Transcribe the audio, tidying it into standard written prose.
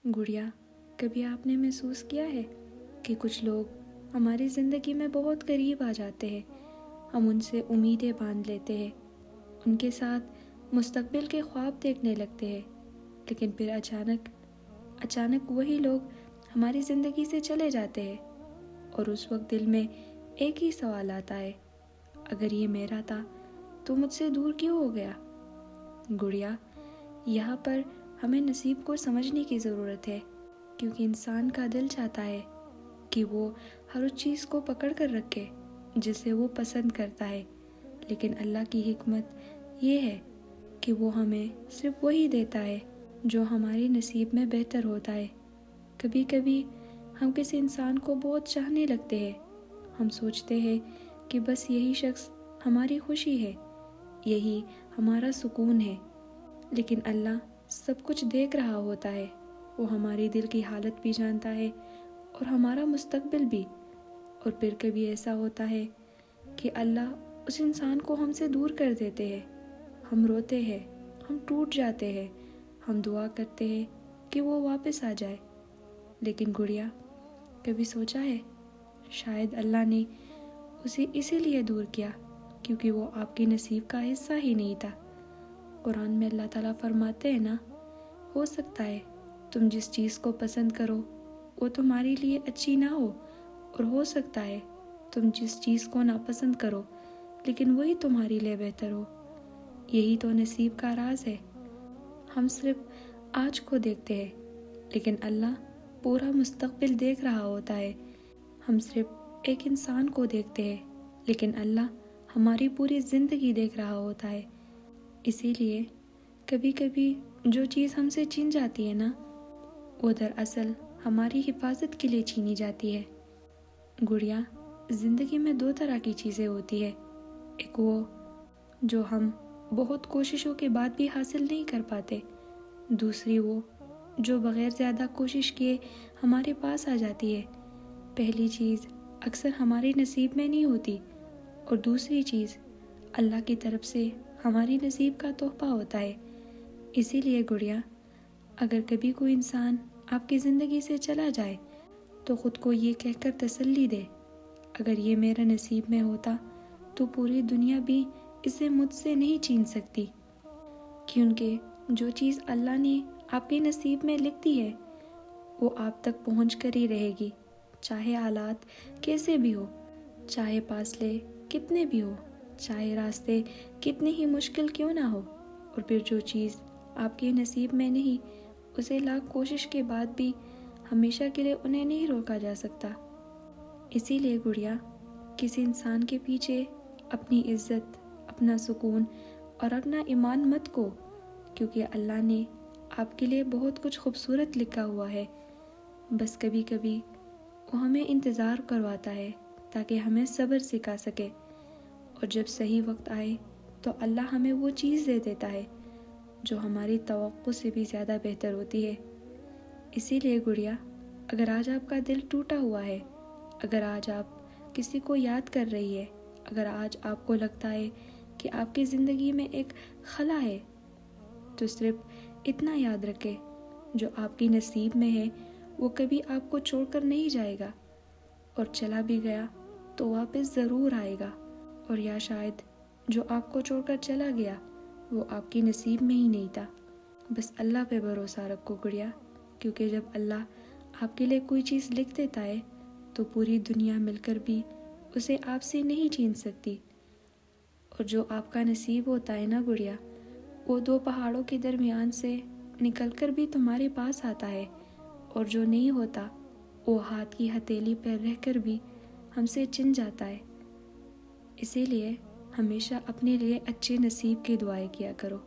گڑیا، کبھی آپ نے محسوس کیا ہے کہ کچھ لوگ ہماری زندگی میں بہت قریب آ جاتے ہیں، ہم ان سے امیدیں باندھ لیتے ہیں، ان کے ساتھ مستقبل کے خواب دیکھنے لگتے ہیں، لیکن پھر اچانک وہی لوگ ہماری زندگی سے چلے جاتے ہیں، اور اس وقت دل میں ایک ہی سوال آتا ہے، اگر یہ میرا تھا تو مجھ سے دور کیوں ہو گیا؟ گڑیا، یہاں پر ہمیں نصیب کو سمجھنے کی ضرورت ہے، کیونکہ انسان کا دل چاہتا ہے کہ وہ ہر اس چیز کو پکڑ کر رکھے جسے وہ پسند کرتا ہے، لیکن اللہ کی حکمت یہ ہے کہ وہ ہمیں صرف وہی دیتا ہے جو ہمارے نصیب میں بہتر ہوتا ہے۔ کبھی کبھی ہم کسی انسان کو بہت چاہنے لگتے ہیں، ہم سوچتے ہیں کہ بس یہی شخص ہماری خوشی ہے، یہی ہمارا سکون ہے، لیکن اللہ سب کچھ دیکھ رہا ہوتا ہے، وہ ہماری دل کی حالت بھی جانتا ہے اور ہمارا مستقبل بھی۔ اور پھر کبھی ایسا ہوتا ہے کہ اللہ اس انسان کو ہم سے دور کر دیتے ہیں، ہم روتے ہیں، ہم ٹوٹ جاتے ہیں، ہم دعا کرتے ہیں کہ وہ واپس آ جائے، لیکن گڑیا، کبھی سوچا ہے شاید اللہ نے اسے اسی لیے دور کیا کیونکہ وہ آپ کی نصیب کا حصہ ہی نہیں تھا۔ قرآن میں اللہ تعالیٰ فرماتے ہیں نا، ہو سکتا ہے تم جس چیز کو پسند کرو وہ تمہارے لیے اچھی نہ ہو، اور ہو سکتا ہے تم جس چیز کو ناپسند کرو لیکن وہی تمہارے لیے بہتر ہو۔ یہی تو نصیب کا راز ہے، ہم صرف آج کو دیکھتے ہیں لیکن اللہ پورا مستقبل دیکھ رہا ہوتا ہے، ہم صرف ایک انسان کو دیکھتے ہیں لیکن اللہ ہماری پوری زندگی دیکھ رہا ہوتا ہے۔ اسی لیے کبھی کبھی جو چیز ہم سے چھن جاتی ہے نا، وہ دراصل ہماری حفاظت کے لیے چھینی جاتی ہے۔ گڑیا، زندگی میں دو طرح کی چیزیں ہوتی ہے، ایک وہ جو ہم بہت کوششوں کے بعد بھی حاصل نہیں کر پاتے، دوسری وہ جو بغیر زیادہ کوشش کیے ہمارے پاس آ جاتی ہے۔ پہلی چیز اکثر ہمارے نصیب میں نہیں ہوتی، اور دوسری چیز اللہ کی طرف سے ہماری نصیب کا تحفہ ہوتا ہے۔ اسی لیے گڑیا، اگر کبھی کوئی انسان آپ کی زندگی سے چلا جائے تو خود کو یہ کہہ کر تسلی دے، اگر یہ میرا نصیب میں ہوتا تو پوری دنیا بھی اسے مجھ سے نہیں چھین سکتی، کیونکہ جو چیز اللہ نے آپ کے نصیب میں لکھ دی ہے وہ آپ تک پہنچ کر ہی رہے گی، چاہے حالات کیسے بھی ہو، چاہے فاصلے کتنے بھی ہو، چاہے راستے کتنے ہی مشکل کیوں نہ ہو، اور پھر جو چیز آپ کے نصیب میں نہیں اسے لاکھ کوشش کے بعد بھی ہمیشہ کے لیے انہیں نہیں روکا جا سکتا۔ اسی لیے گڑیا، کسی انسان کے پیچھے اپنی عزت، اپنا سکون اور اپنا ایمان مت کو، کیونکہ اللہ نے آپ کے لیے بہت کچھ خوبصورت لکھا ہوا ہے، بس کبھی کبھی وہ ہمیں انتظار کرواتا ہے تاکہ ہمیں صبر سکھا سکے، اور جب صحیح وقت آئے تو اللہ ہمیں وہ چیز دے دیتا ہے جو ہماری توقع سے بھی زیادہ بہتر ہوتی ہے۔ اسی لیے گڑیا، اگر آج آپ کا دل ٹوٹا ہوا ہے، اگر آج آپ کسی کو یاد کر رہی ہے، اگر آج آپ کو لگتا ہے کہ آپ کی زندگی میں ایک خلا ہے، تو صرف اتنا یاد رکھے، جو آپ کی نصیب میں ہے وہ کبھی آپ کو چھوڑ کر نہیں جائے گا، اور چلا بھی گیا تو واپس ضرور آئے گا، اور یا شاید جو آپ کو چھوڑ کر چلا گیا وہ آپ کی نصیب میں ہی نہیں تھا۔ بس اللہ پہ بھروسہ رکھو گڑیا، کیونکہ جب اللہ آپ کے لیے کوئی چیز لکھ دیتا ہے تو پوری دنیا مل کر بھی اسے آپ سے نہیں چھین سکتی، اور جو آپ کا نصیب ہوتا ہے نا گڑیا، وہ دو پہاڑوں کے درمیان سے نکل کر بھی تمہارے پاس آتا ہے، اور جو نہیں ہوتا وہ ہاتھ کی ہتھیلی پر رہ کر بھی ہم سے چھن جاتا ہے۔ اسی لیے ہمیشہ اپنے لیے اچھے نصیب کی دعائیں کیا کرو۔